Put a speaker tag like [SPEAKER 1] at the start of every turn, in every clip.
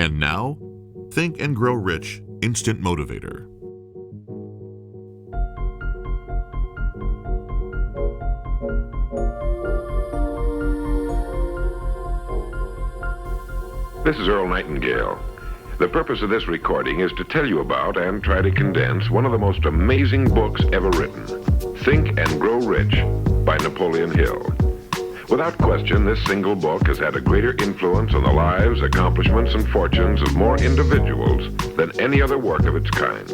[SPEAKER 1] And now, Think and Grow Rich Instant Motivator.
[SPEAKER 2] This is Earl Nightingale. The purpose of this recording is to tell you about and try to condense one of the most amazing books ever written, Think and Grow Rich by Napoleon Hill. Without question, this single book has had a greater influence on the lives, accomplishments, and fortunes of more individuals than any other work of its kind.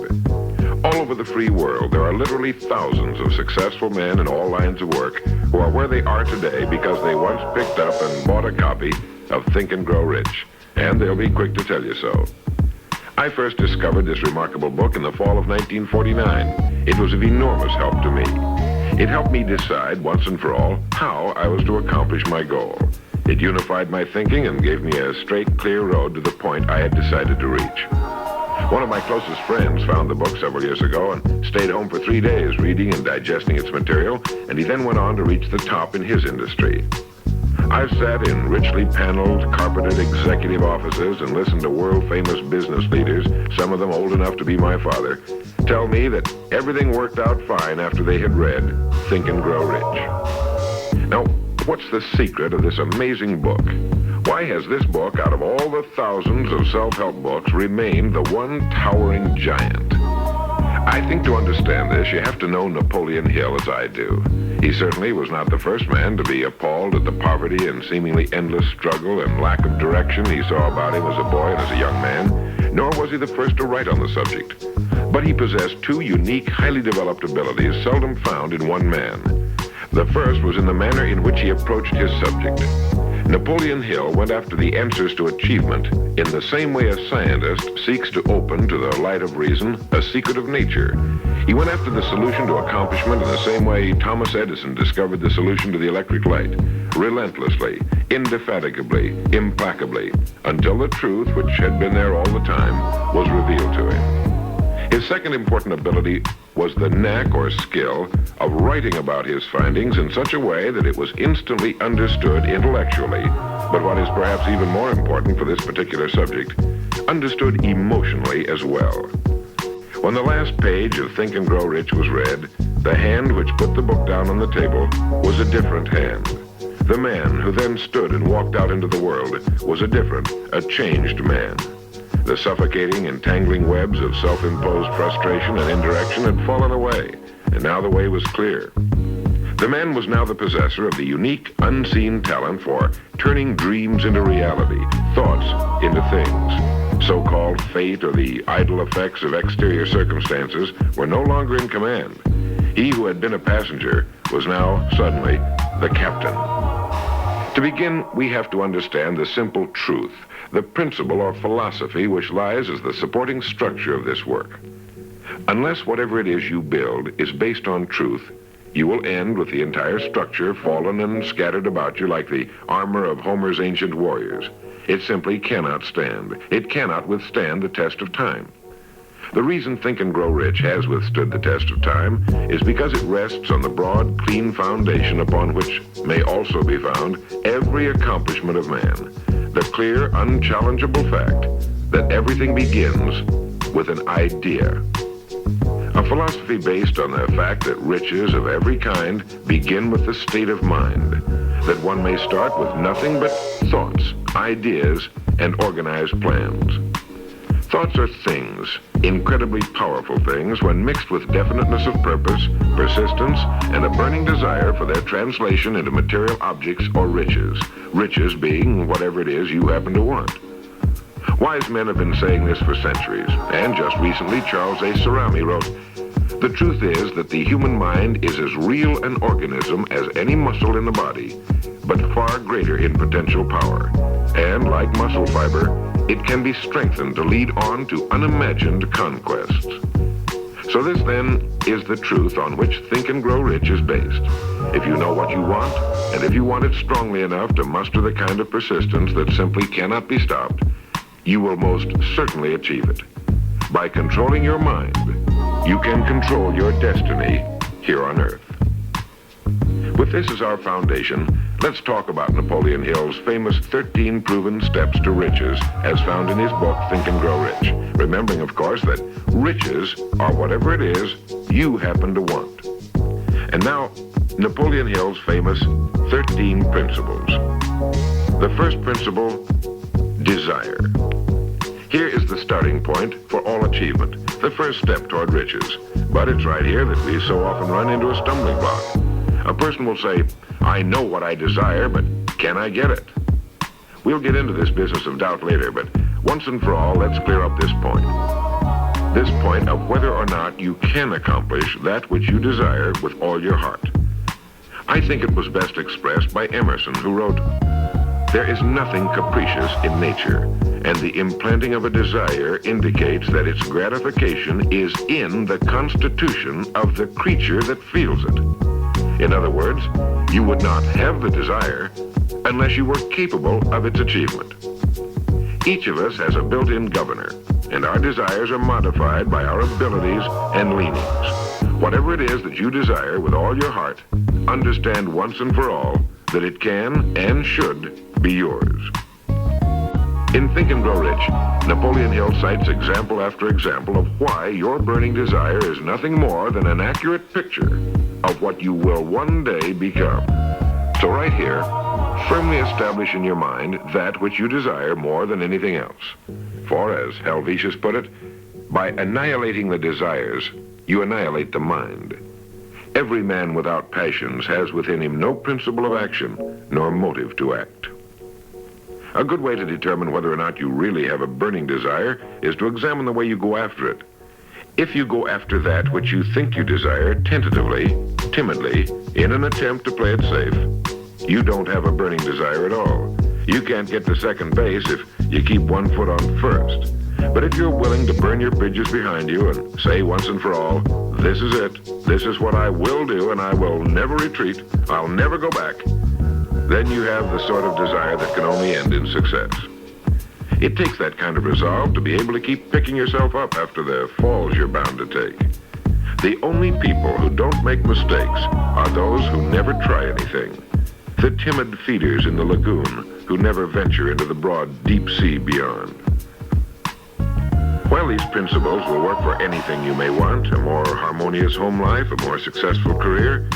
[SPEAKER 2] All over the free world, there are literally thousands of successful men in all lines of work who are where they are today because they once picked up and bought a copy of Think and Grow Rich, and they'll be quick to tell you so. I first discovered this remarkable book in the fall of 1949. It was of enormous help to me. It helped me decide once and for all how I was to accomplish my goal. It unified my thinking and gave me a straight, clear road to the point I had decided to reach. One of my closest friends found the book several years ago and stayed home for 3 days reading and digesting its material, and he then went on to reach the top in his industry. I've sat in richly paneled, carpeted executive offices and listened to world-famous business leaders, some of them old enough to be my father, tell me that everything worked out fine after they had read Think and Grow Rich. Now, what's the secret of this amazing book? Why has this book, out of all the thousands of self-help books, remained the one towering giant? I think to understand this, you have to know Napoleon Hill as I do. He certainly was not the first man to be appalled at the poverty and seemingly endless struggle and lack of direction he saw about him as a boy and as a young man, nor was he the first to write on the subject. But he possessed two unique, highly developed abilities seldom found in one man. The first was in the manner in which he approached his subject. Napoleon Hill went after the answers to achievement in the same way a scientist seeks to open to the light of reason a secret of nature. He went after the solution to accomplishment in the same way Thomas Edison discovered the solution to the electric light, relentlessly, indefatigably, implacably, until the truth, which had been there all the time, was revealed to him. His second important ability was the knack or skill of writing about his findings in such a way that it was instantly understood intellectually, but what is perhaps even more important for this particular subject, understood emotionally as well. When the last page of Think and Grow Rich was read, the hand which put the book down on the table was a different hand. The man who then stood and walked out into the world was a different, a changed man. The suffocating, entangling webs of self-imposed frustration and indirection had fallen away, and now the way was clear. The man was now the possessor of the unique, unseen talent for turning dreams into reality, thoughts into things. So-called fate or the idle effects of exterior circumstances were no longer in command. He who had been a passenger was now, suddenly, the captain. To begin, we have to understand the simple truth, the principle or philosophy which lies as the supporting structure of this work. Unless whatever it is you build is based on truth, you will end with the entire structure fallen and scattered about you like the armor of Homer's ancient warriors. It simply cannot stand. It cannot withstand the test of time. The reason Think and Grow Rich has withstood the test of time is because it rests on the broad, clean foundation upon which may also be found every accomplishment of man. The clear, unchallengeable fact that everything begins with an idea. A philosophy based on the fact that riches of every kind begin with the state of mind, that one may start with nothing but thoughts, ideas, and organized plans. Thoughts are things, incredibly powerful things, when mixed with definiteness of purpose, persistence, and a burning desire for their translation into material objects or riches. Riches being whatever it is you happen to want. Wise men have been saying this for centuries, and just recently Charles A. Cerami wrote, "The truth is that the human mind is as real an organism as any muscle in the body, but far greater in potential power. And like muscle fiber, it can be strengthened to lead on to unimagined conquests." So this, then, is the truth on which Think and Grow Rich is based. If you know what you want, and if you want it strongly enough to muster the kind of persistence that simply cannot be stopped, you will most certainly achieve it. By controlling your mind, you can control your destiny here on Earth. With this as our foundation, Let's talk about Napoleon Hill's famous 13 proven steps to riches as found in his book, Think and Grow Rich. Remembering, of course, that riches are whatever it is you happen to want. And now, Napoleon Hill's famous 13 principles. The first principle, desire. Here is the starting point for all achievement, the first step toward riches. But it's right here that we so often run into a stumbling block. A person will say, I know what I desire, but can I get it? We'll get into this business of doubt later, but once and for all, let's clear up this point. This point of whether or not you can accomplish that which you desire with all your heart. I think it was best expressed by Emerson, who wrote, there is nothing capricious in nature, and the implanting of a desire indicates that its gratification is in the constitution of the creature that feels it. In other words, you would not have the desire unless you were capable of its achievement. Each of us has a built-in governor, and our desires are modified by our abilities and leanings. Whatever it is that you desire with all your heart, understand once and for all that it can and should be yours. In Think and Grow Rich, Napoleon Hill cites example after example of why your burning desire is nothing more than an accurate picture of what you will one day become. So right here, firmly establish in your mind that which you desire more than anything else. For, as Helvetius put it, by annihilating the desires, you annihilate the mind. Every man without passions has within him no principle of action, nor motive to act. A good way to determine whether or not you really have a burning desire is to examine the way you go after it. If you go after that which you think you desire tentatively, timidly, in an attempt to play it safe, you don't have a burning desire at all. You can't get to second base if you keep one foot on first. But if you're willing to burn your bridges behind you and say once and for all, this is it, this is what I will do, and I will never retreat, I'll never go back, then you have the sort of desire that can only end in success. It takes that kind of resolve to be able to keep picking yourself up after the falls you're bound to take. The only people who don't make mistakes are those who never try anything. The timid feeders in the lagoon who never venture into the broad deep sea beyond. While these principles will work for anything you may want, a more harmonious home life, a more successful career,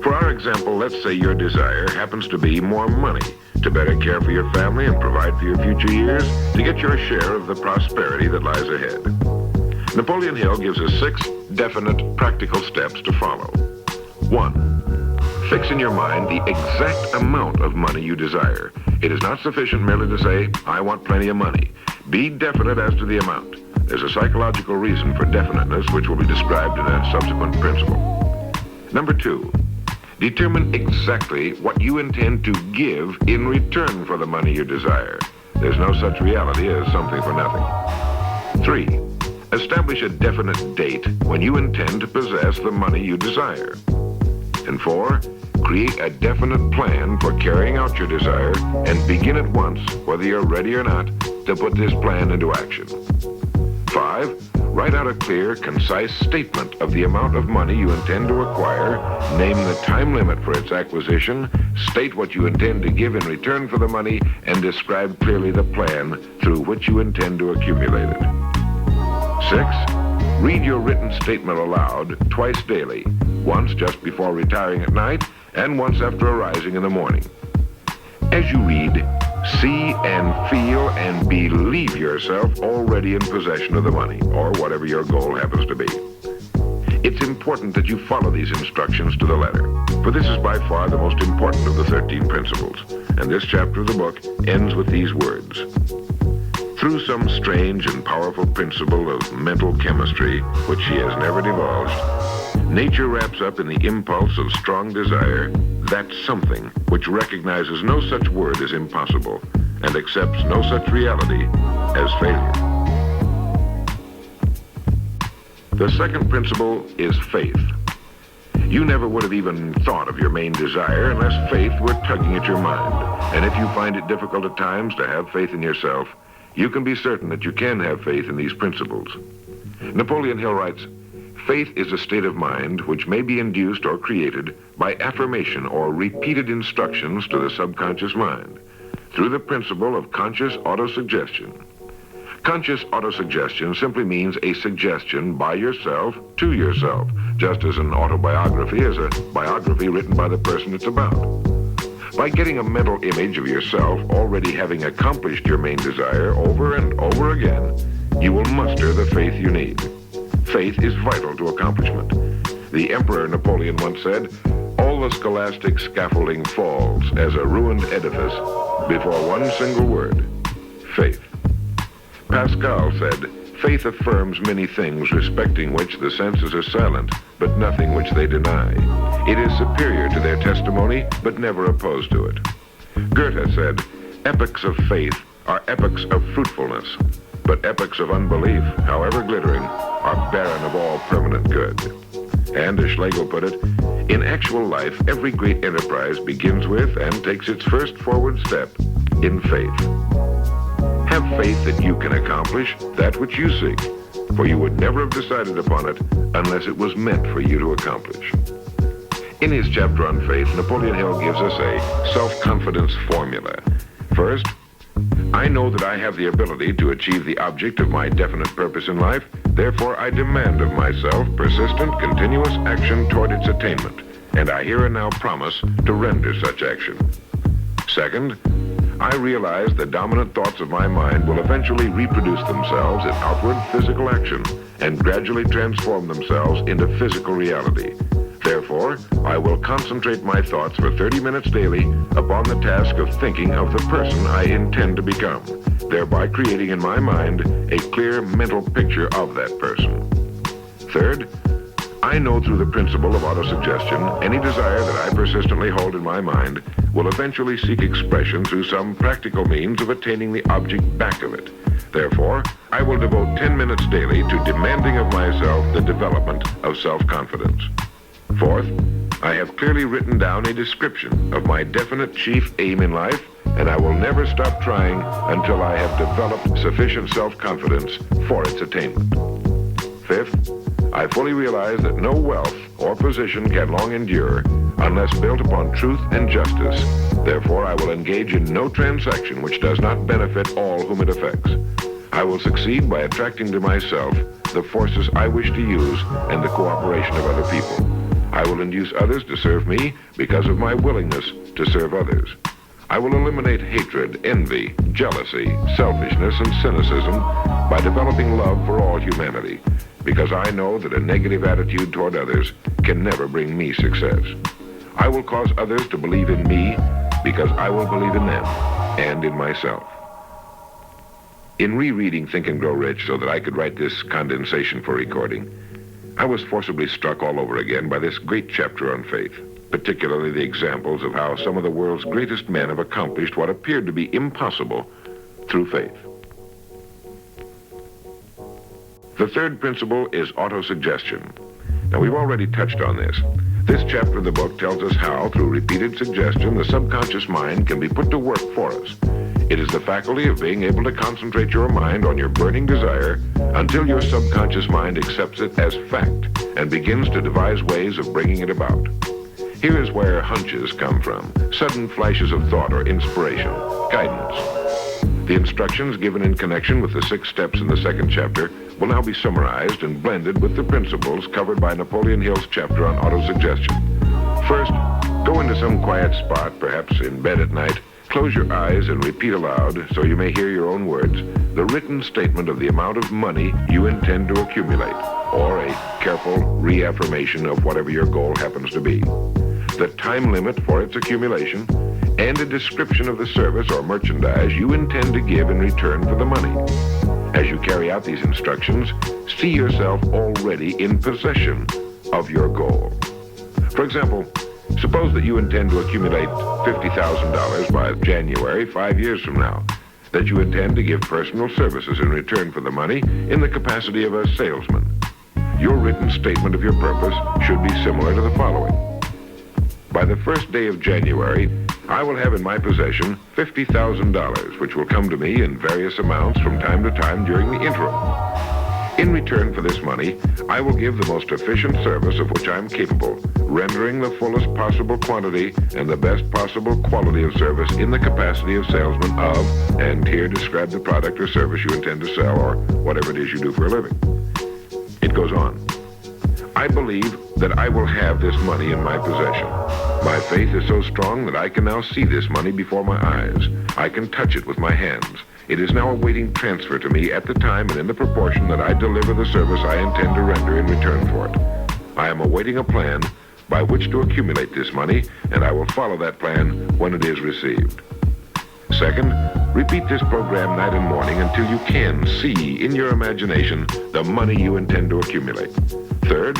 [SPEAKER 2] for our example, let's say your desire happens to be more money, to better care for your family and provide for your future years, to get your share of the prosperity that lies ahead. Napoleon Hill gives us 6 definite, practical steps to follow. 1. Fix in your mind the exact amount of money you desire. It is not sufficient merely to say, I want plenty of money. Be definite as to the amount. There's a psychological reason for definiteness, which will be described in a subsequent principle. Number 2. Determine exactly what you intend to give in return for the money you desire. There's no such reality as something for nothing. 3. Establish a definite date when you intend to possess the money you desire. And 4. Create a definite plan for carrying out your desire and begin at once, whether you're ready or not, to put this plan into action. 5. Write out a clear, concise statement of the amount of money you intend to acquire, name the time limit for its acquisition, state what you intend to give in return for the money, and describe clearly the plan through which you intend to accumulate it. 6. Read your written statement aloud twice daily, once just before retiring at night and once after arising in the morning. As you read, see and feel and believe yourself already in possession of the money, or whatever your goal happens to be. It's important that you follow these instructions to the letter, for this is by far the most important of the 13 principles, and this chapter of the book ends with these words. Through some strange and powerful principle of mental chemistry, which she has never divulged, nature wraps up in the impulse of strong desire that something which recognizes no such word as impossible and accepts no such reality as failure. The second principle is faith. You never would have even thought of your main desire unless faith were tugging at your mind. And if you find it difficult at times to have faith in yourself, you can be certain that you can have faith in these principles. Napoleon Hill writes, Faith is a state of mind which may be induced or created by affirmation or repeated instructions to the subconscious mind through the principle of conscious autosuggestion. Conscious autosuggestion simply means a suggestion by yourself to yourself, just as an autobiography is a biography written by the person it's about. By getting a mental image of yourself already having accomplished your main desire over and over again, you will muster the faith you need. Faith is vital to accomplishment. The Emperor Napoleon once said, "All the scholastic scaffolding falls as a ruined edifice before one single word, faith." Pascal said, "Faith affirms many things respecting which the senses are silent, but nothing which they deny. It is superior to their testimony, but never opposed to it." Goethe said, "Epochs of faith are epochs of fruitfulness, but epochs of unbelief, however glittering, are barren of all permanent good." And as Schlegel put it, "In actual life, every great enterprise begins with and takes its first forward step in faith." Have faith that you can accomplish that which you seek, for you would never have decided upon it unless it was meant for you to accomplish. In his chapter on faith, Napoleon Hill gives us a self-confidence formula. First, I know that I have the ability to achieve the object of my definite purpose in life, therefore I demand of myself persistent, continuous action toward its attainment, and I here and now promise to render such action. Second, I realize the dominant thoughts of my mind will eventually reproduce themselves in outward physical action and gradually transform themselves into physical reality. Therefore, I will concentrate my thoughts for 30 minutes daily upon the task of thinking of the person I intend to become, thereby creating in my mind a clear mental picture of that person. Third, I know through the principle of autosuggestion, any desire that I persistently hold in my mind will eventually seek expression through some practical means of attaining the object back of it. Therefore, I will devote 10 minutes daily to demanding of myself the development of self-confidence. Fourth, I have clearly written down a description of my definite chief aim in life, and I will never stop trying until I have developed sufficient self-confidence for its attainment. Fifth, I fully realize that no wealth or position can long endure unless built upon truth and justice. Therefore, I will engage in no transaction which does not benefit all whom it affects. I will succeed by attracting to myself the forces I wish to use and the cooperation of other people. I will induce others to serve me because of my willingness to serve others. I will eliminate hatred, envy, jealousy, selfishness, and cynicism by developing love for all humanity, because I know that a negative attitude toward others can never bring me success. I will cause others to believe in me because I will believe in them and in myself. In rereading Think and Grow Rich so that I could write this condensation for recording, I was forcibly struck all over again by this great chapter on faith, particularly the examples of how some of the world's greatest men have accomplished what appeared to be impossible through faith. The third principle is autosuggestion. Now, we've already touched on this. This chapter of the book tells us how, through repeated suggestion, the subconscious mind can be put to work for us. It is the faculty of being able to concentrate your mind on your burning desire until your subconscious mind accepts it as fact and begins to devise ways of bringing it about. Here is where hunches come from, sudden flashes of thought or inspiration, guidance. The instructions given in connection with the 6 steps in the second chapter will now be summarized and blended with the principles covered by Napoleon Hill's chapter on autosuggestion. First, go into some quiet spot, perhaps in bed at night, close your eyes and repeat aloud, so you may hear your own words, the written statement of the amount of money you intend to accumulate, or a careful reaffirmation of whatever your goal happens to be, the time limit for its accumulation, and a description of the service or merchandise you intend to give in return for the money. As you carry out these instructions, see yourself already in possession of your goal. For example, suppose that you intend to accumulate $50,000 by January 5 years from now, that you intend to give personal services in return for the money in the capacity of a salesman. Your written statement of your purpose should be similar to the following. By the first day of January, I will have in my possession $50,000, which will come to me in various amounts from time to time during the interim. In return for this money, I will give the most efficient service of which I am capable, rendering the fullest possible quantity and the best possible quality of service in the capacity of salesman of, and here describe the product or service you intend to sell or whatever it is you do for a living. It goes on. I believe that I will have this money in my possession. My faith is so strong that I can now see this money before my eyes. I can touch it with my hands. It is now awaiting transfer to me at the time and in the proportion that I deliver the service I intend to render in return for it. I am awaiting a plan by which to accumulate this money, and I will follow that plan when it is received. Second, repeat this program night and morning until you can see in your imagination the money you intend to accumulate. Third,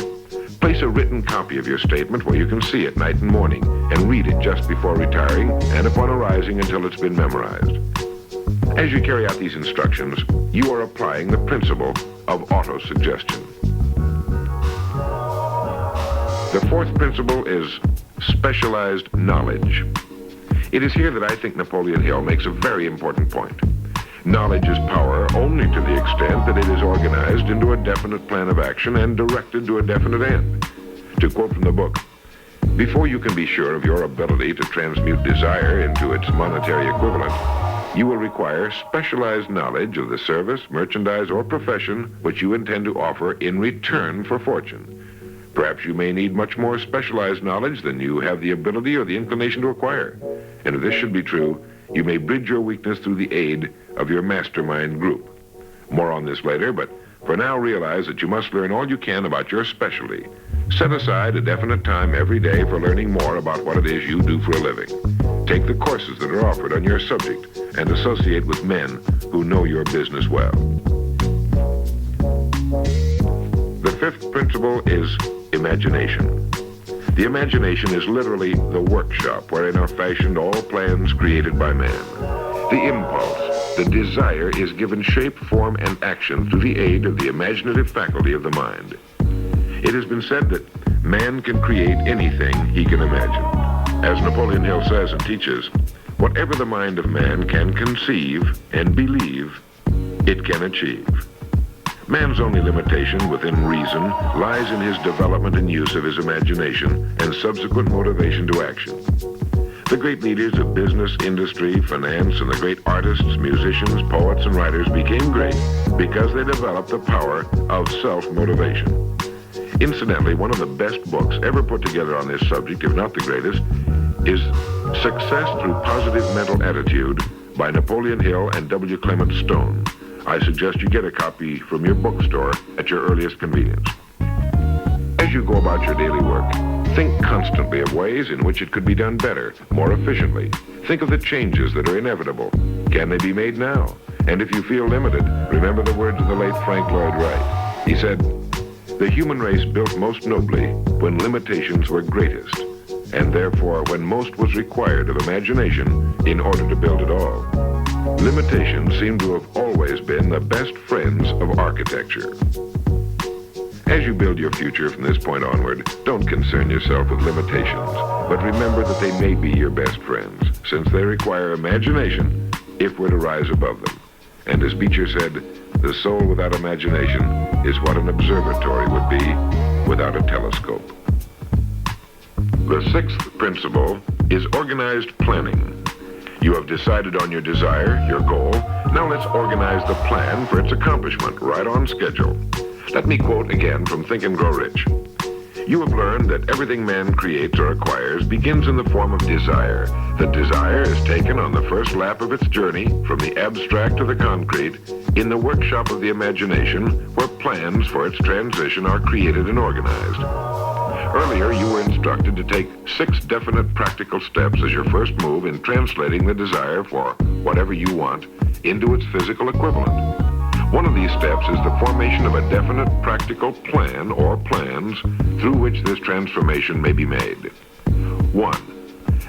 [SPEAKER 2] place a written copy of your statement where you can see it night and morning and read it just before retiring and upon arising until it's been memorized. As you carry out these instructions, you are applying the principle of autosuggestion. The fourth principle is specialized knowledge. It is here that I think Napoleon Hill makes a very important point. Knowledge is power only to the extent that it is organized into a definite plan of action and directed to a definite end. To quote from the book, before you can be sure of your ability to transmute desire into its monetary equivalent, you will require specialized knowledge of the service, merchandise, or profession which you intend to offer in return for fortune. Perhaps you may need much more specialized knowledge than you have the ability or the inclination to acquire. And if this should be true, you may bridge your weakness through the aid of your mastermind group. More on this later, but for now realize that you must learn all you can about your specialty. Set aside a definite time every day for learning more about what it is you do for a living. Take the courses that are offered on your subject and associate with men who know your business well. The fifth principle is imagination. The imagination is literally the workshop wherein are fashioned all plans created by man. The impulse, the desire is given shape, form, and action through the aid of the imaginative faculty of the mind. It has been said that man can create anything he can imagine. As Napoleon Hill says and teaches, whatever the mind of man can conceive and believe, it can achieve. Man's only limitation within reason lies in his development and use of his imagination and subsequent motivation to action. The great leaders of business, industry, finance, and the great artists, musicians, poets, and writers became great because they developed the power of self-motivation. Incidentally, one of the best books ever put together on this subject, if not the greatest, is Success Through Positive Mental Attitude by Napoleon Hill and W. Clement Stone. I suggest you get a copy from your bookstore at your earliest convenience. As you go about your daily work, think constantly of ways in which it could be done better, more efficiently. Think of the changes that are inevitable. Can they be made now? And if you feel limited, remember the words of the late Frank Lloyd Wright. He said, "The human race built most nobly when limitations were greatest, and therefore when most was required of imagination in order to build it all. Limitations seem to have always been the best friends of architecture." As you build your future from this point onward, don't concern yourself with limitations, but remember that they may be your best friends, since they require imagination if we're to rise above them. And as Beecher said, the soul without imagination is what an observatory would be without a telescope. The sixth principle is organized planning. You have decided on your desire, your goal. Now let's organize the plan for its accomplishment right on schedule. Let me quote again from Think and Grow Rich. You have learned that everything man creates or acquires begins in the form of desire. The desire is taken on the first lap of its journey from the abstract to the concrete in the workshop of the imagination where plans for its transition are created and organized. Earlier, you were instructed to take 6 definite practical steps as your first move in translating the desire for whatever you want into its physical equivalent. One of these steps is the formation of a definite practical plan or plans through which this transformation may be made. 1.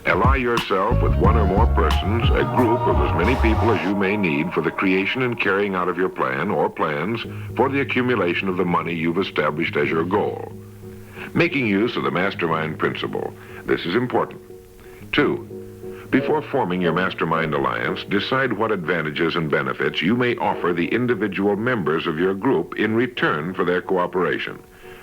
[SPEAKER 2] Ally yourself with one or more persons, a group of as many people as you may need for the creation and carrying out of your plan or plans for the accumulation of the money you've established as your goal. Making use of the mastermind principle. This is important. 2. Before forming your mastermind alliance, decide what advantages and benefits you may offer the individual members of your group in return for their cooperation.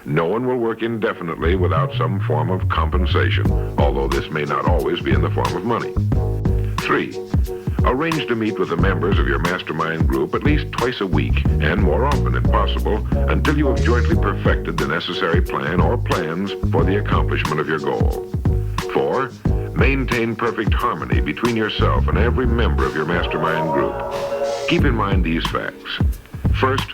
[SPEAKER 2] No one will work indefinitely without some form of compensation, although this may not always be in the form of money. 3. Arrange to meet with the members of your mastermind group at least twice a week, and more often if possible, until you have jointly perfected the necessary plan or plans for the accomplishment of your goal. 4. Maintain perfect harmony between yourself and every member of your mastermind group. Keep in mind these facts. First,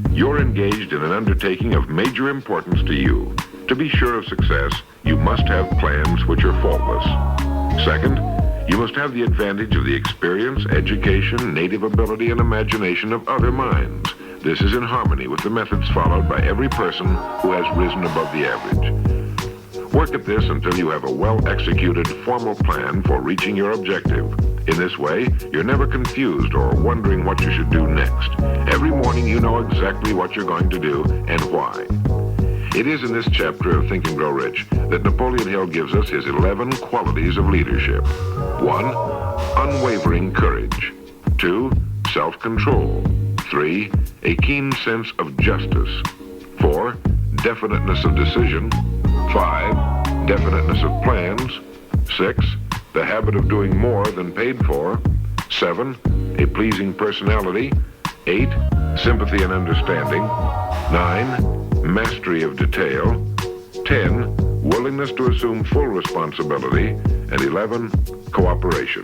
[SPEAKER 2] you're engaged in an undertaking of major importance to you. To be sure of success, you must have plans which are faultless. Second, you must have the advantage of the experience, education, native ability, and imagination of other minds. This is in harmony with the methods followed by every person who has risen above the average. Work at this until you have a well-executed formal plan for reaching your objective. In this way, you're never confused or wondering what you should do next. Every morning you know exactly what you're going to do and why. It is in this chapter of Think and Grow Rich that Napoleon Hill gives us his 11 qualities of leadership. 1. Unwavering courage. 2. Self-control. 3. A keen sense of justice. 4. Definiteness of decision. 5. Definiteness of plans. 6. The habit of doing more than paid for. 7. A pleasing personality. 8. Sympathy and understanding. 9. Mastery of detail. 10. Willingness to assume full responsibility. And 11. Cooperation.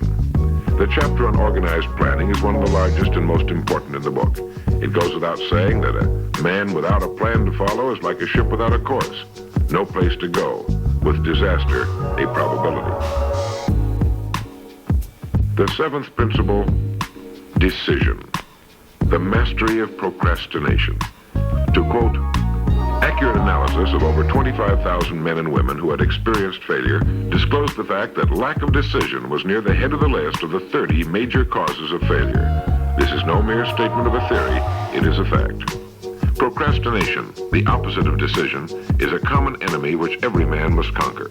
[SPEAKER 2] The chapter on organized planning is one of the largest and most important in the book. It goes without saying that a man without a plan to follow is like a ship without a course. No place to go, with disaster a probability. The 7th principle, decision. The mastery of procrastination. To quote, accurate analysis of over 25,000 men and women who had experienced failure disclosed the fact that lack of decision was near the head of the list of the 30 major causes of failure. This is no mere statement of a theory, it is a fact. Procrastination, the opposite of decision, is a common enemy which every man must conquer.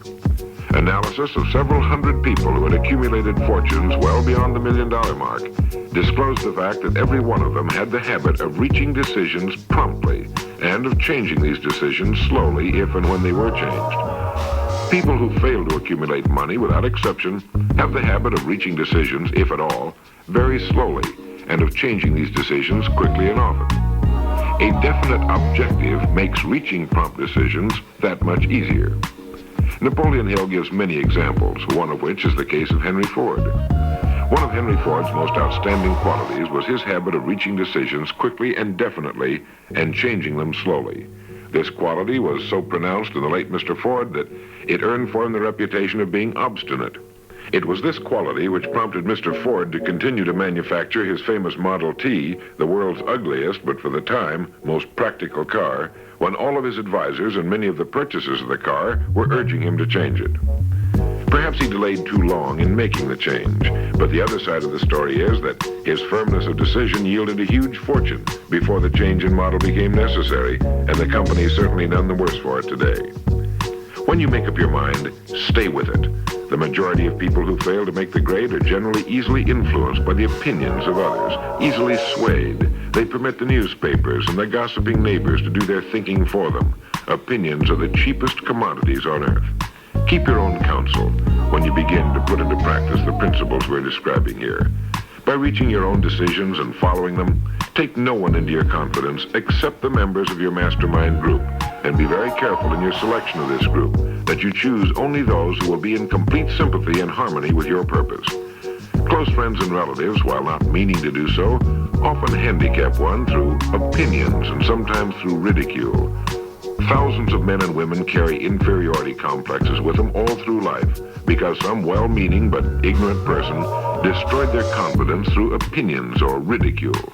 [SPEAKER 2] Analysis of several hundred people who had accumulated fortunes well beyond the $1 million mark disclosed the fact that every one of them had the habit of reaching decisions promptly and of changing these decisions slowly if and when they were changed. People who fail to accumulate money, without exception, have the habit of reaching decisions, if at all, very slowly, and of changing these decisions quickly and often. A definite objective makes reaching prompt decisions that much easier. Napoleon Hill gives many examples, one of which is the case of Henry Ford. One of Henry Ford's most outstanding qualities was his habit of reaching decisions quickly and definitely and changing them slowly. This quality was so pronounced in the late Mr. Ford that it earned for him the reputation of being obstinate. It was this quality which prompted Mr. Ford to continue to manufacture his famous Model T, the world's ugliest but for the time most practical car, when all of his advisors and many of the purchasers of the car were urging him to change it. Perhaps he delayed too long in making the change, but the other side of the story is that his firmness of decision yielded a huge fortune before the change in model became necessary, and the company is certainly none the worse for it today. When you make up your mind, stay with it. The majority of people who fail to make the grade are generally easily influenced by the opinions of others, easily swayed. They permit the newspapers and the gossiping neighbors to do their thinking for them. Opinions are the cheapest commodities on earth. Keep your own counsel when you begin to put into practice the principles we're describing here. By reaching your own decisions and following them, take no one into your confidence except the members of your mastermind group, and be very careful in your selection of this group that you choose only those who will be in complete sympathy and harmony with your purpose. Close friends and relatives, while not meaning to do so, often handicap one through opinions and sometimes through ridicule. Thousands of men and women carry inferiority complexes with them all through life because some well-meaning but ignorant person destroyed their confidence through opinions or ridicule.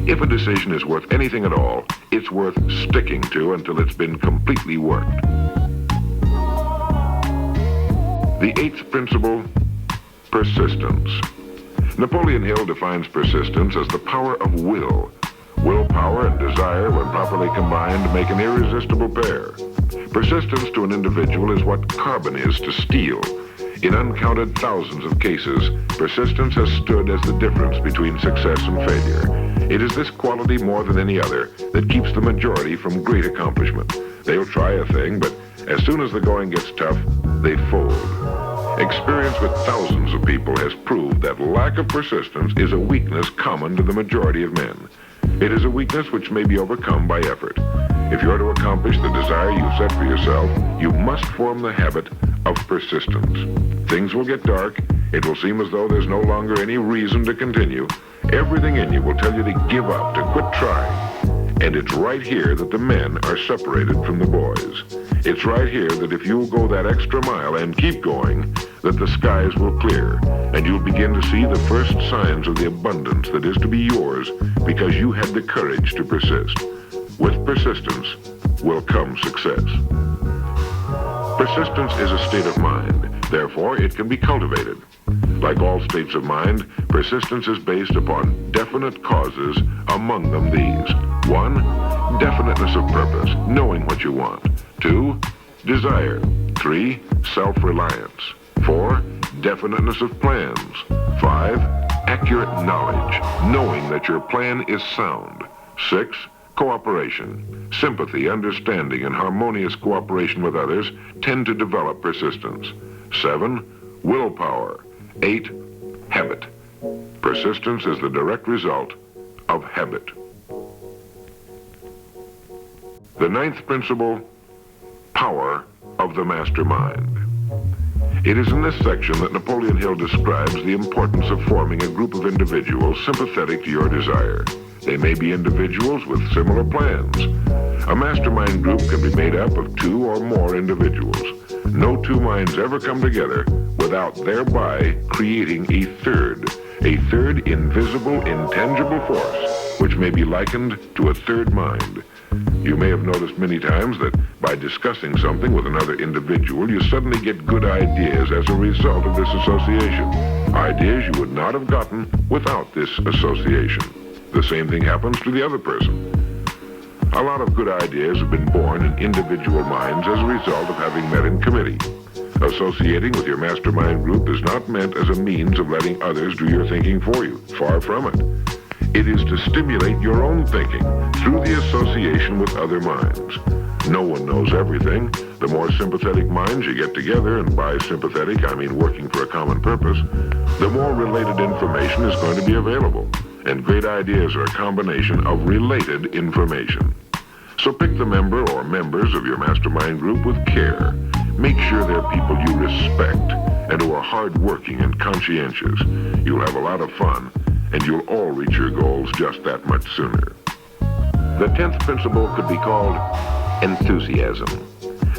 [SPEAKER 2] If a decision is worth anything at all, it's worth sticking to until it's been completely worked. The 8th principle, persistence. Napoleon Hill defines persistence as the power of will. Willpower and desire, when properly combined, make an irresistible pair. Persistence to an individual is what carbon is to steel. In uncounted thousands of cases, persistence has stood as the difference between success and failure. It is this quality more than any other that keeps the majority from great accomplishment. They'll try a thing, but as soon as the going gets tough, they fold. Experience with thousands of people has proved that lack of persistence is a weakness common to the majority of men. It is a weakness which may be overcome by effort. If you're to accomplish the desire you set for yourself, you must form the habit of persistence. Things will get dark. It will seem as though there's no longer any reason to continue. Everything in you will tell you to give up, to quit trying. And it's right here that the men are separated from the boys. It's right here that if you'll go that extra mile and keep going, that the skies will clear, and you'll begin to see the first signs of the abundance that is to be yours because you had the courage to persist. With persistence will come success. Persistence is a state of mind. Therefore, it can be cultivated. Like all states of mind, persistence is based upon definite causes, among them these. 1, definiteness of purpose, knowing what you want. 2, desire. 3, self-reliance. 4, definiteness of plans. 5, accurate knowledge, knowing that your plan is sound. 6, cooperation. Sympathy, understanding, and harmonious cooperation with others tend to develop persistence. 7, willpower. 8, habit. Persistence is the direct result of habit. The 9th principle, power of the mastermind. It is in this section that Napoleon Hill describes the importance of forming a group of individuals sympathetic to your desire. They may be individuals with similar plans. A mastermind group can be made up of 2 or more individuals. No 2 minds ever come together without thereby creating a third invisible, intangible force, which may be likened to a third mind. You may have noticed many times that by discussing something with another individual, you suddenly get good ideas as a result of this association. Ideas you would not have gotten without this association. The same thing happens to the other person. A lot of good ideas have been born in individual minds as a result of having met in committee. Associating with your mastermind group is not meant as a means of letting others do your thinking for you. Far from it. It is to stimulate your own thinking through the association with other minds. No one knows everything. The more sympathetic minds you get together, and by sympathetic I mean working for a common purpose, the more related information is going to be available. And great ideas are a combination of related information. So pick the member or members of your mastermind group with care. Make sure they're people you respect and who are hardworking and conscientious. You'll have a lot of fun, and you'll all reach your goals just that much sooner. The 10th principle could be called enthusiasm.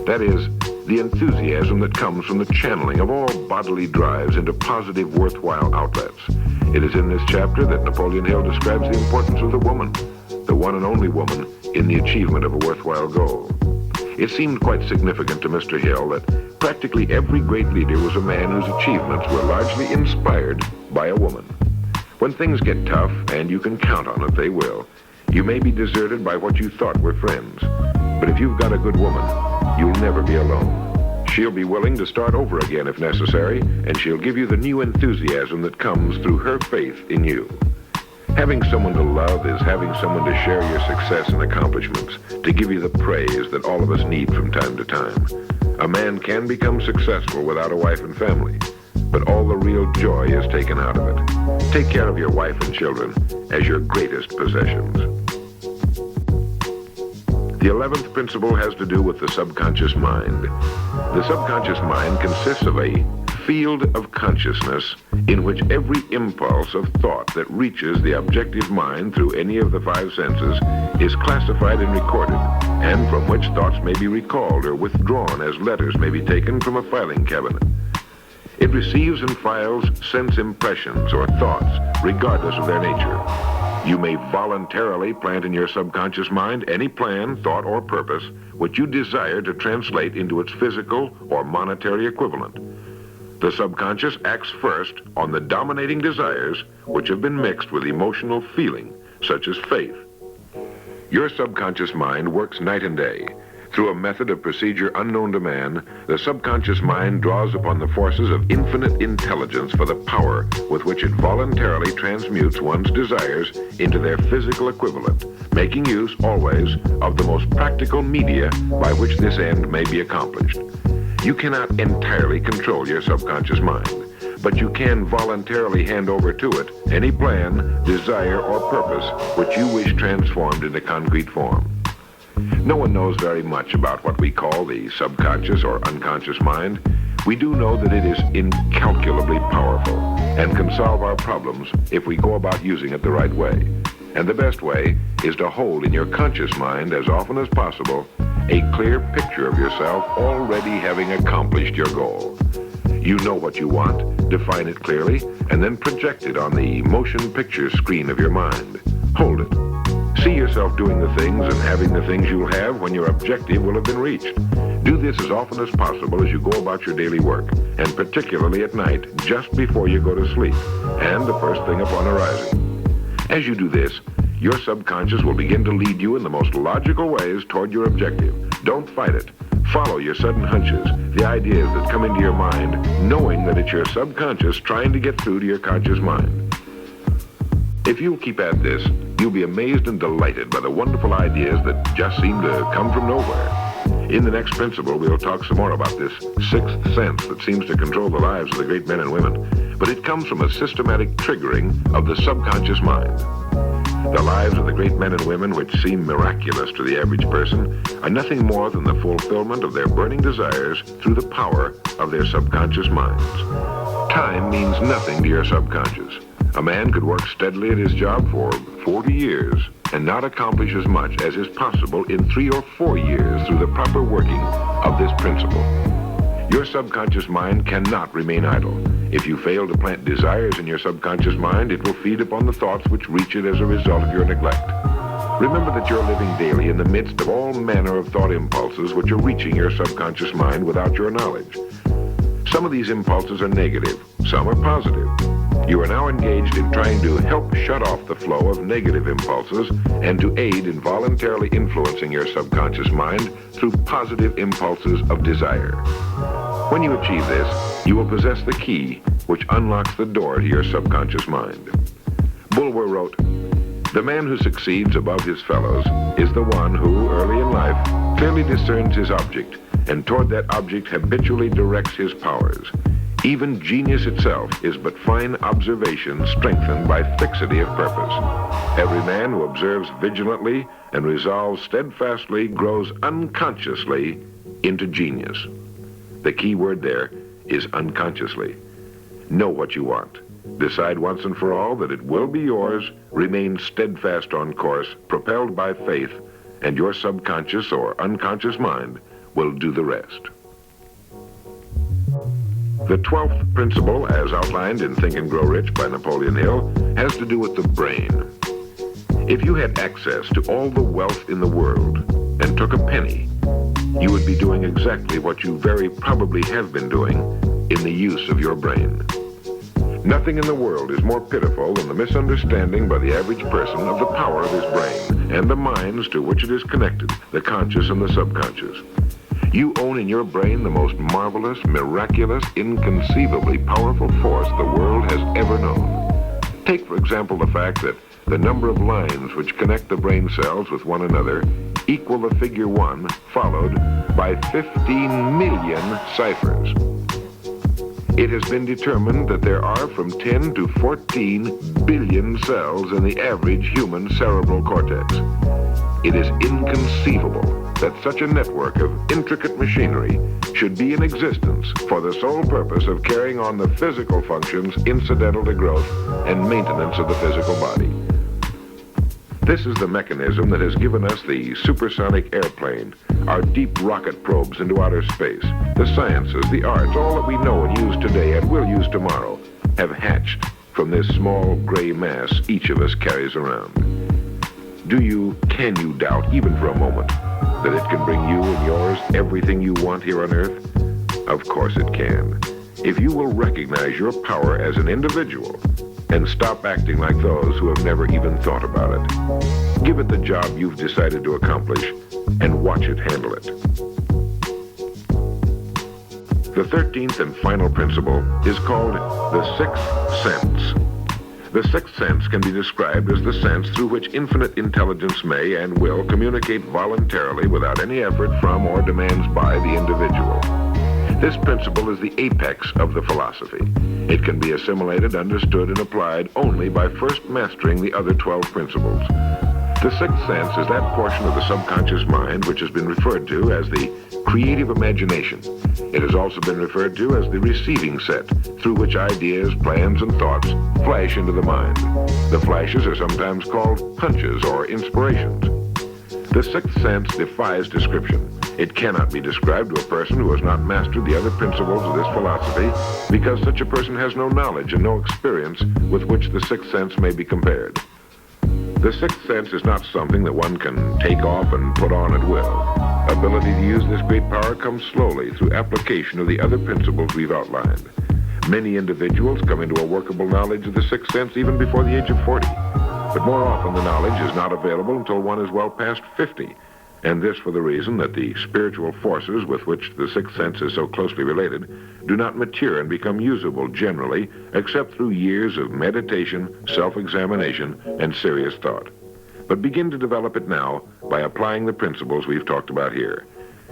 [SPEAKER 2] That is, the enthusiasm that comes from the channeling of all bodily drives into positive, worthwhile outlets. It is in this chapter that Napoleon Hill describes the importance of the woman, the one and only woman, in the achievement of a worthwhile goal. It seemed quite significant to Mr. Hill that practically every great leader was a man whose achievements were largely inspired by a woman. When things get tough, and you can count on it, they will, you may be deserted by what you thought were friends. But if you've got a good woman, you'll never be alone. She'll be willing to start over again if necessary, and she'll give you the new enthusiasm that comes through her faith in you. Having someone to love is having someone to share your success and accomplishments, to give you the praise that all of us need from time to time. A man can become successful without a wife and family, but all the real joy is taken out of it. Take care of your wife and children as your greatest possessions. The 11th principle has to do with the subconscious mind. The subconscious mind consists of a field of consciousness in which every impulse of thought that reaches the objective mind through any of the 5 senses is classified and recorded, and from which thoughts may be recalled or withdrawn as letters may be taken from a filing cabinet. It receives and files sense impressions or thoughts regardless of their nature. You may voluntarily plant in your subconscious mind any plan, thought, or purpose which you desire to translate into its physical or monetary equivalent. The subconscious acts first on the dominating desires which have been mixed with emotional feeling, such as faith. Your subconscious mind works night and day. Through a method of procedure unknown to man, the subconscious mind draws upon the forces of infinite intelligence for the power with which it voluntarily transmutes one's desires into their physical equivalent, making use always of the most practical media by which this end may be accomplished. You cannot entirely control your subconscious mind, but you can voluntarily hand over to it any plan, desire, or purpose which you wish transformed into concrete form. No one knows very much about what we call the subconscious or unconscious mind. We do know that it is incalculably powerful and can solve our problems if we go about using it the right way. And the best way is to hold in your conscious mind as often as possible a clear picture of yourself already having accomplished your goal. You know what you want, define it clearly, and then project it on the motion picture screen of your mind. Hold it. See yourself doing the things and having the things you'll have when your objective will have been reached. Do this as often as possible as you go about your daily work, and particularly at night, just before you go to sleep, and the first thing upon arising. As you do this, your subconscious will begin to lead you in the most logical ways toward your objective. Don't fight it. Follow your sudden hunches, the ideas that come into your mind, knowing that it's your subconscious trying to get through to your conscious mind. If you'll keep at this, you'll be amazed and delighted by the wonderful ideas that just seem to come from nowhere. In the next principle, we'll talk some more about this sixth sense that seems to control the lives of the great men and women, but it comes from a systematic triggering of the subconscious mind. The lives of the great men and women, which seem miraculous to the average person, are nothing more than the fulfillment of their burning desires through the power of their subconscious minds. Time means nothing to your subconscious. A man could work steadily at his job for 40 years and not accomplish as much as is possible in 3 or 4 years through the proper working of this principle. Your subconscious mind cannot remain idle. If you fail to plant desires in your subconscious mind, it will feed upon the thoughts which reach it as a result of your neglect. Remember that you're living daily in the midst of all manner of thought impulses which are reaching your subconscious mind without your knowledge. Some of these impulses are negative, some are positive. You are now engaged in trying to help shut off the flow of negative impulses and to aid in voluntarily influencing your subconscious mind through positive impulses of desire. When you achieve this, you will possess the key which unlocks the door to your subconscious mind. Bulwer wrote, "The man who succeeds above his fellows is the one who, early in life, clearly discerns his object and toward that object habitually directs his powers. Even genius itself is but fine observation strengthened by fixity of purpose. Every man who observes vigilantly and resolves steadfastly grows unconsciously into genius." The key word there is unconsciously. Know what you want. Decide once and for all that it will be yours, remain steadfast on course, propelled by faith, and your subconscious or unconscious mind will do the rest. The 12th principle, as outlined in Think and Grow Rich by Napoleon Hill, has to do with the brain. If you had access to all the wealth in the world and took a penny, you would be doing exactly what you very probably have been doing in the use of your brain. Nothing in the world is more pitiful than the misunderstanding by the average person of the power of his brain and the minds to which it is connected, the conscious and the subconscious. You own in your brain the most marvelous, miraculous, inconceivably powerful force the world has ever known. Take, for example, the fact that the number of lines which connect the brain cells with one another equal the figure 1, followed by 15 million ciphers. It has been determined that there are from 10 to 14 billion cells in the average human cerebral cortex. It is inconceivable that such a network of intricate machinery should be in existence for the sole purpose of carrying on the physical functions incidental to growth and maintenance of the physical body. This is the mechanism that has given us the supersonic airplane, our deep rocket probes into outer space, the sciences, the arts, all that we know and use today and will use tomorrow, have hatched from this small gray mass each of us carries around. Can you doubt, even for a moment, that it can bring you and yours everything you want here on Earth? Of course it can. If you will recognize your power as an individual and stop acting like those who have never even thought about it. Give it the job you've decided to accomplish and watch it handle it. The 13th and final principle is called the sixth sense. The sixth sense can be described as the sense through which infinite intelligence may and will communicate voluntarily without any effort from or demands by the individual. This principle is the apex of the philosophy. It can be assimilated, understood, and applied only by first mastering the other 12 principles. The sixth sense is that portion of the subconscious mind which has been referred to as the creative imagination. It has also been referred to as the receiving set, through which ideas, plans, and thoughts flash into the mind. The flashes are sometimes called hunches or inspirations. The sixth sense defies description. It cannot be described to a person who has not mastered the other principles of this philosophy, because such a person has no knowledge and no experience with which the sixth sense may be compared. The sixth sense is not something that one can take off and put on at will. Ability to use this great power comes slowly through application of the other principles we've outlined. Many individuals come into a workable knowledge of the sixth sense even before the age of 40. But more often the knowledge is not available until one is well past 50. And this for the reason that the spiritual forces with which the sixth sense is so closely related do not mature and become usable generally except through years of meditation, self-examination, and serious thought. But begin to develop it now by applying the principles we've talked about here.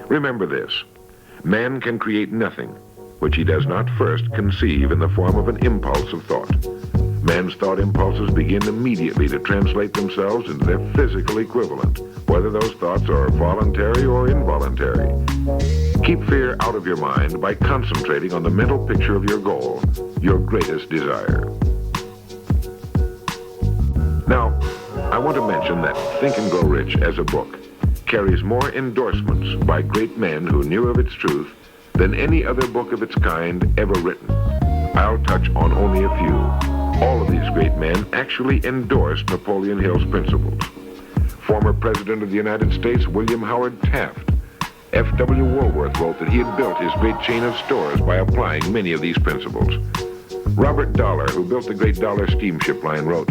[SPEAKER 2] Remember this: man can create nothing which he does not first conceive in the form of an impulse of thought. Man's thought impulses begin immediately to translate themselves into their physical equivalent, whether those thoughts are voluntary or involuntary. Keep fear out of your mind by concentrating on the mental picture of your goal, your greatest desire. Now, I want to mention that Think and Grow Rich as a book carries more endorsements by great men who knew of its truth than any other book of its kind ever written. I'll touch on only a few. All of these great men actually endorsed Napoleon Hill's principles. Former President of the United States, William Howard Taft. F.W. Woolworth wrote that he had built his great chain of stores by applying many of these principles. Robert Dollar, who built the great Dollar steamship line, wrote,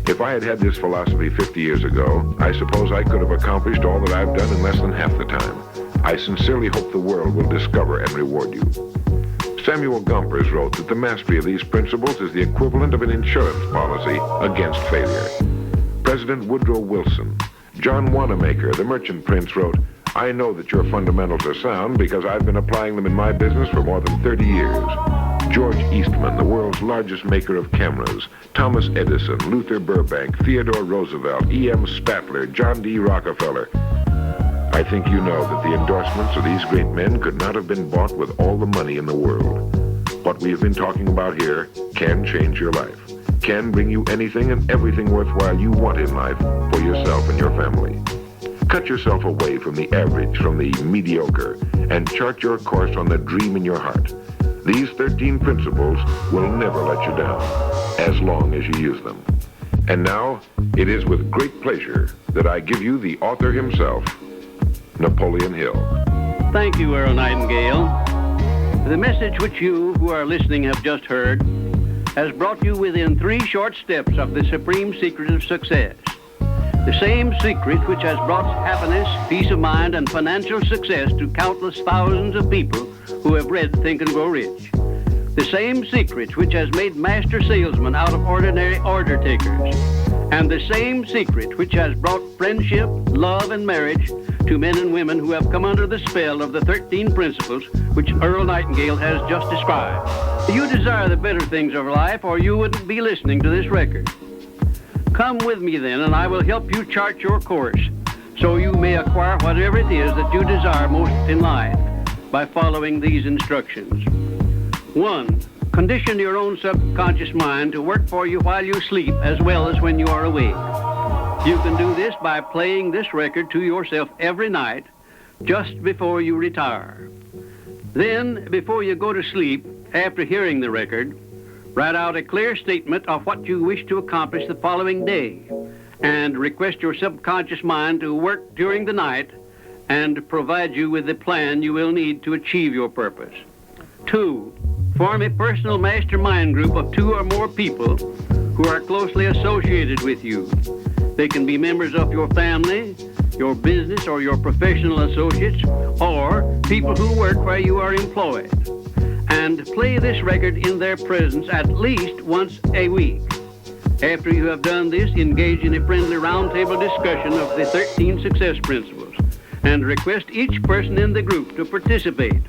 [SPEAKER 2] "If I had had this philosophy 50 years ago, I suppose I could have accomplished all that I've done in less than half the time. I sincerely hope the world will discover and reward you." Samuel Gompers wrote that the mastery of these principles is the equivalent of an insurance policy against failure. President Woodrow Wilson. John Wanamaker, the merchant prince, wrote, "I know that your fundamentals are sound because I've been applying them in my business for more than 30 years. George Eastman, the world's largest maker of cameras, Thomas Edison, Luther Burbank, Theodore Roosevelt, E.M. Spatler, John D. Rockefeller. I think you know that the endorsements of these great men could not have been bought with all the money in the world. What we've been talking about here can change your life, can bring you anything and everything worthwhile you want in life for yourself and your family. Cut yourself away from the average, from the mediocre, and chart your course on the dream in your heart. These 13 principles will never let you down, as long as you use them. And now, it is with great pleasure that I give you the author himself, Napoleon Hill.
[SPEAKER 3] Thank you, Earl Nightingale. The message which you who are listening have just heard has brought you within 3 short steps of the supreme secret of success. The same secret which has brought happiness, peace of mind, and financial success to countless thousands of people who have read Think and Grow Rich. The same secret which has made master salesmen out of ordinary order takers. And the same secret which has brought friendship, love, and marriage to men and women who have come under the spell of the 13 principles which Earl Nightingale has just described. You desire the better things of life, or you wouldn't be listening to this record. Come with me then, and I will help you chart your course so you may acquire whatever it is that you desire most in life by following these instructions. 1. Condition your own subconscious mind to work for you while you sleep as well as when you are awake. You can do this by playing this record to yourself every night just before you retire. Then, before you go to sleep, after hearing the record, write out a clear statement of what you wish to accomplish the following day and request your subconscious mind to work during the night and provide you with the plan you will need to achieve your purpose. 2. Form a personal mastermind group of 2 or more people who are closely associated with you. They can be members of your family, your business or your professional associates, or people who work where you are employed, and play this record in their presence at least once a week. After you have done this, engage in a friendly roundtable discussion of the 13 success principles and request each person in the group to participate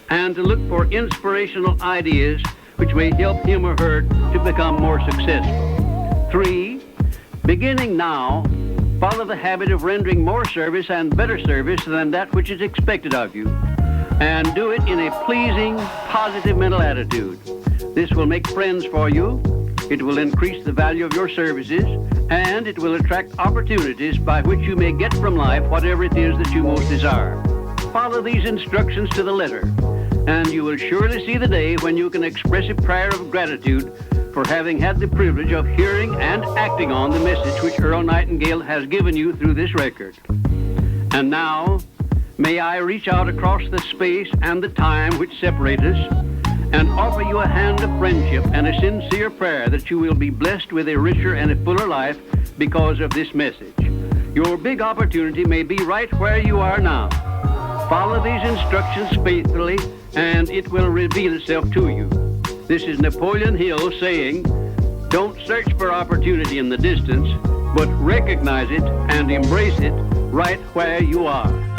[SPEAKER 3] and to look for inspirational ideas which may help him or her to become more successful. 3, beginning now, follow the habit of rendering more service and better service than that which is expected of you, and do it in a pleasing, positive mental attitude. This will make friends for you, it will increase the value of your services, and it will attract opportunities by which you may get from life whatever it is that you most desire. Follow these instructions to the letter, and you will surely see the day when you can express a prayer of gratitude for having had the privilege of hearing and acting on the message which Earl Nightingale has given you through this record. And now, may I reach out across the space and the time which separate us and offer you a hand of friendship and a sincere prayer that you will be blessed with a richer and a fuller life because of this message. Your big opportunity may be right where you are now. Follow these instructions faithfully, and it will reveal itself to you. This is Napoleon Hill saying, don't search for opportunity in the distance, but recognize it and embrace it right where you are.